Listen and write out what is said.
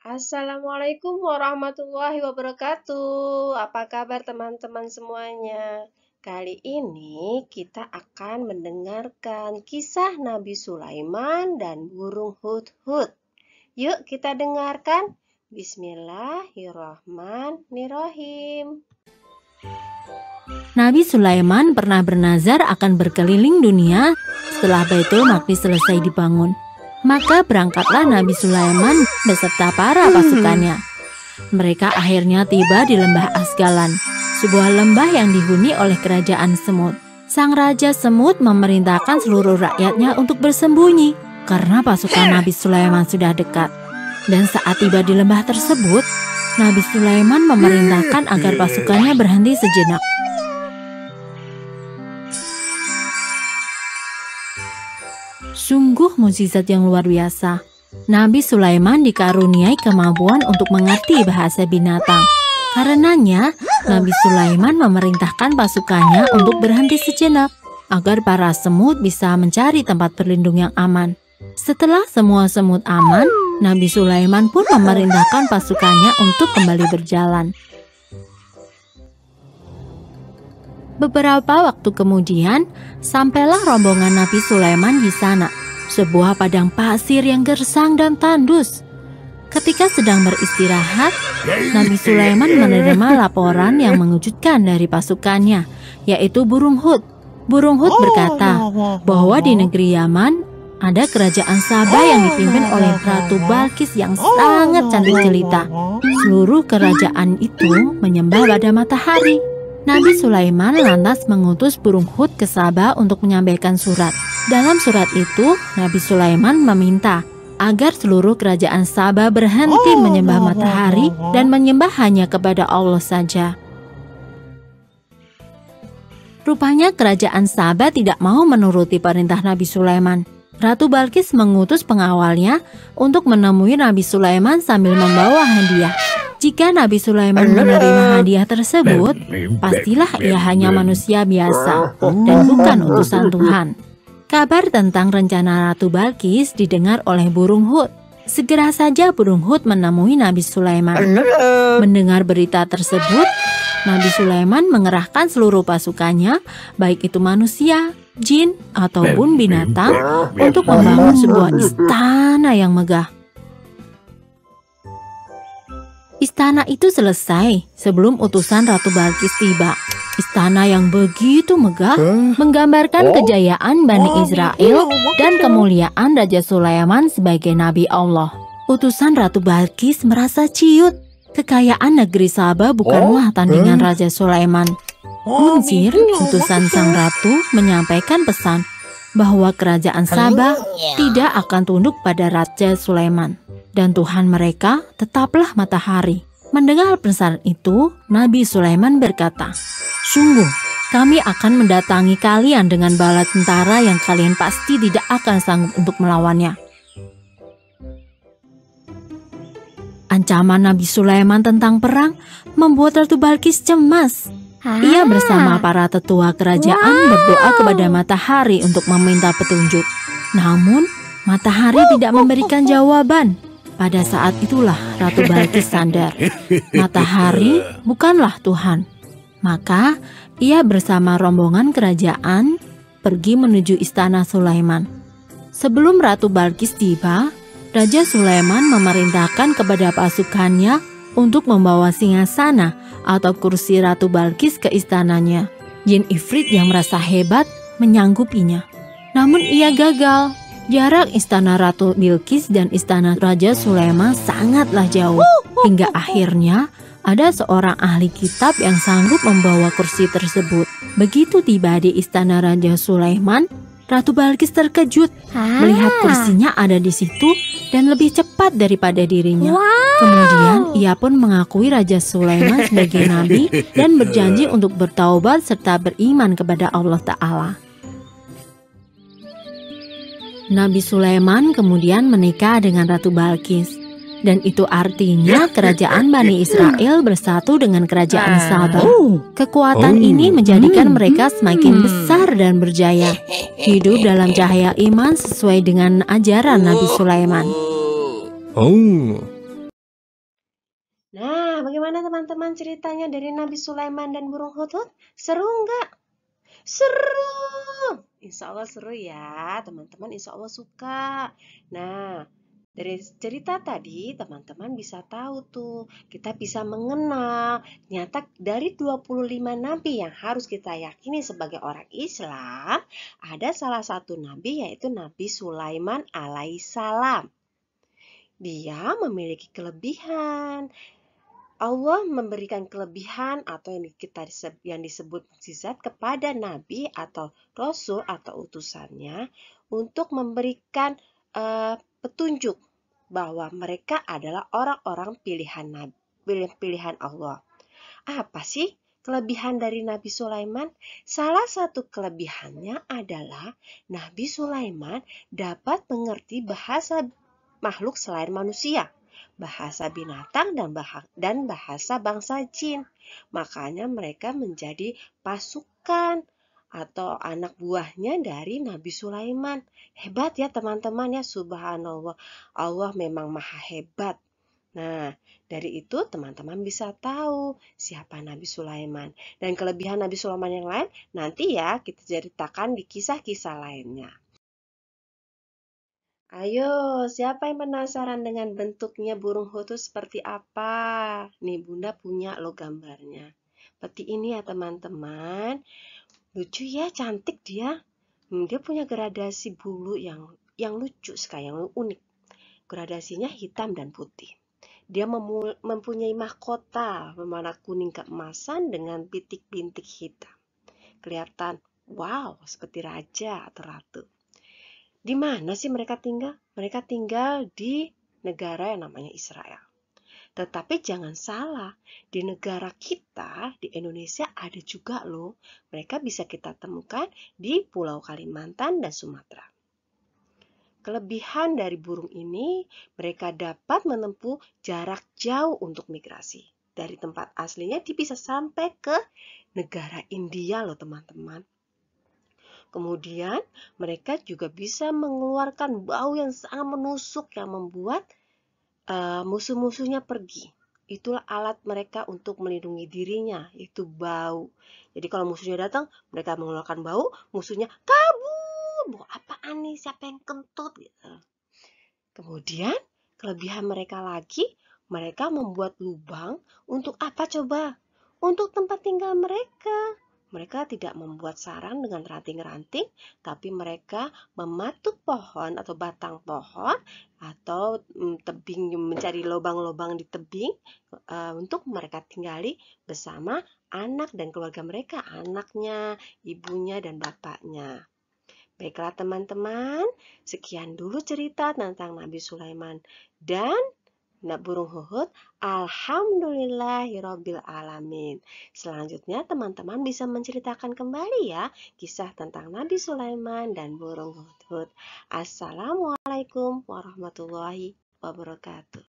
Assalamualaikum warahmatullahi wabarakatuh. Apa kabar teman-teman semuanya? Kali ini kita akan mendengarkan kisah Nabi Sulaiman dan burung hut-hut. Yuk kita dengarkan. Bismillahirrahmanirrahim. Nabi Sulaiman pernah bernazar akan berkeliling dunia setelah Baitul Maqdis selesai dibangun. Maka berangkatlah Nabi Sulaiman beserta para pasukannya. Mereka akhirnya tiba di lembah Asgalan, sebuah lembah yang dihuni oleh kerajaan semut. Sang Raja Semut memerintahkan seluruh rakyatnya untuk bersembunyi karena pasukan Nabi Sulaiman sudah dekat. Dan saat tiba di lembah tersebut, Nabi Sulaiman memerintahkan agar pasukannya berhenti sejenak. Sungguh mukjizat yang luar biasa. Nabi Sulaiman dikaruniai kemampuan untuk mengerti bahasa binatang. Karenanya, Nabi Sulaiman memerintahkan pasukannya untuk berhenti sejenak agar para semut bisa mencari tempat berlindung yang aman. Setelah semua semut aman, Nabi Sulaiman pun memerintahkan pasukannya untuk kembali berjalan. Beberapa waktu kemudian, sampailah rombongan Nabi Sulaiman di sana, sebuah padang pasir yang gersang dan tandus. Ketika sedang beristirahat, Nabi Sulaiman menerima laporan yang mengejutkan dari pasukannya, yaitu burung hut. Burung hut berkata bahwa di negeri Yaman ada kerajaan Sabah yang dipimpin oleh Ratu Balqis yang sangat cantik jelita. Seluruh kerajaan itu menyembah pada matahari. Nabi Sulaiman lantas mengutus burung hut ke Sabah untuk menyampaikan surat. Dalam surat itu, Nabi Sulaiman meminta agar seluruh kerajaan Sabah berhenti menyembah matahari dan menyembah hanya kepada Allah saja. Rupanya kerajaan Sabah tidak mau menuruti perintah Nabi Sulaiman. Ratu Balqis mengutus pengawalnya untuk menemui Nabi Sulaiman sambil membawa hadiah. Jika Nabi Sulaiman menerima hadiah tersebut, pastilah ia hanya manusia biasa dan bukan utusan Tuhan. Kabar tentang rencana Ratu Balqis didengar oleh burung hut. Segera saja burung hut menemui Nabi Sulaiman. Mendengar berita tersebut, Nabi Sulaiman mengerahkan seluruh pasukannya, baik itu manusia, jin, ataupun binatang, untuk membangun sebuah istana yang megah. Istana itu selesai sebelum utusan Ratu Balqis tiba. Istana yang begitu megah menggambarkan kejayaan Bani Israel dan kemuliaan Raja Sulaiman sebagai Nabi Allah. Utusan Ratu Balqis merasa ciut. Kekayaan negeri Sabah bukanlah tandingan Raja Sulaiman. Munzir, utusan sang ratu, menyampaikan pesan bahwa kerajaan Sabah tidak akan tunduk pada Raja Sulaiman. Dan Tuhan mereka tetaplah matahari. Mendengar pesan itu, Nabi Sulaiman berkata, "Sungguh, kami akan mendatangi kalian dengan bala tentara yang kalian pasti tidak akan sanggup untuk melawannya." Ancaman Nabi Sulaiman tentang perang membuat Ratu Balqis cemas. Ia bersama para tetua kerajaan berdoa kepada matahari untuk meminta petunjuk. Namun, matahari tidak memberikan jawaban. Pada saat itulah Ratu Balqis sadar, matahari bukanlah Tuhan. Maka ia bersama rombongan kerajaan pergi menuju istana Sulaiman. Sebelum Ratu Balqis tiba, Raja Sulaiman memerintahkan kepada pasukannya untuk membawa singgasana atau kursi Ratu Balqis ke istananya. Jin Ifrit yang merasa hebat menyanggupinya. Namun ia gagal. Jarak istana Ratu Bilqis dan istana Raja Sulaiman sangatlah jauh. Hingga akhirnya ada seorang ahli kitab yang sanggup membawa kursi tersebut. Begitu tiba di istana Raja Sulaiman, Ratu Balqis terkejut melihat kursinya ada di situ dan lebih cepat daripada dirinya. Kemudian ia pun mengakui Raja Sulaiman sebagai nabi dan berjanji untuk bertaubat serta beriman kepada Allah Ta'ala. Nabi Sulaiman kemudian menikah dengan Ratu Balqis. Dan itu artinya kerajaan Bani Israel bersatu dengan kerajaan Sabah. Kekuatan ini menjadikan mereka semakin besar dan berjaya. Hidup dalam cahaya iman sesuai dengan ajaran Nabi Sulaiman. Nah, bagaimana teman-teman ceritanya dari Nabi Sulaiman dan burung hut-hut? Seru nggak? Seru! Insya Allah seru ya, teman-teman. Insya Allah suka. Nah, dari cerita tadi, teman-teman bisa tahu tuh, kita bisa mengenal. Ternyata dari 25 nabi yang harus kita yakini sebagai orang Islam, ada salah satu nabi yaitu Nabi Sulaiman alaihissalam. Dia memiliki kelebihan. Allah memberikan kelebihan atau yang disebut mukjizat kepada nabi atau rasul atau utusannya untuk memberikan petunjuk bahwa mereka adalah orang-orang pilihan Allah. Apa sih kelebihan dari Nabi Sulaiman? Salah satu kelebihannya adalah Nabi Sulaiman dapat mengerti bahasa makhluk selain manusia, bahasa binatang dan bahasa bangsa jin. Makanya mereka menjadi pasukan atau anak buahnya dari Nabi Sulaiman. Hebat ya teman-teman ya, subhanallah. Allah memang maha hebat. Nah, dari itu teman-teman bisa tahu siapa Nabi Sulaiman. Dan kelebihan Nabi Sulaiman yang lain nanti ya kita ceritakan di kisah-kisah lainnya. Ayo, siapa yang penasaran dengan bentuknya burung hut seperti apa? Nih, Bunda punya loh gambarnya. Seperti ini ya teman-teman. Lucu ya, cantik dia. Dia punya gradasi bulu yang lucu sekali, yang unik. Gradasinya hitam dan putih. Dia mempunyai mahkota berwarna kuning keemasan dengan bintik-bintik hitam. Kelihatan, wow, seperti raja atau ratu. Di mana sih mereka tinggal? Mereka tinggal di negara yang namanya Israel. Tetapi jangan salah, di negara kita, di Indonesia ada juga loh. Mereka bisa kita temukan di Pulau Kalimantan dan Sumatera. Kelebihan dari burung ini, mereka dapat menempuh jarak jauh untuk migrasi. Dari tempat aslinya dia bisa sampai ke negara India loh teman-teman. Kemudian mereka juga bisa mengeluarkan bau yang sangat menusuk yang membuat musuh-musuhnya pergi. Itulah alat mereka untuk melindungi dirinya, yaitu bau. Jadi kalau musuhnya datang, mereka mengeluarkan bau, musuhnya kabur. Bau apaan nih? Siapa yang kentut? Gitu. Kemudian kelebihan mereka lagi, mereka membuat lubang untuk apa coba? Untuk tempat tinggal mereka. Mereka tidak membuat sarang dengan ranting-ranting, tapi mereka mematuk pohon atau batang pohon atau tebing, mencari lubang-lubang di tebing untuk mereka tinggali bersama anak dan keluarga mereka, anaknya, ibunya, dan bapaknya. Baiklah teman-teman, sekian dulu cerita tentang Nabi Sulaiman dan burung hut. Alhamdulillahirabbil alamin. Selanjutnya teman-teman bisa menceritakan kembali ya kisah tentang Nabi Sulaiman dan burung hut. Assalamualaikum warahmatullahi wabarakatuh.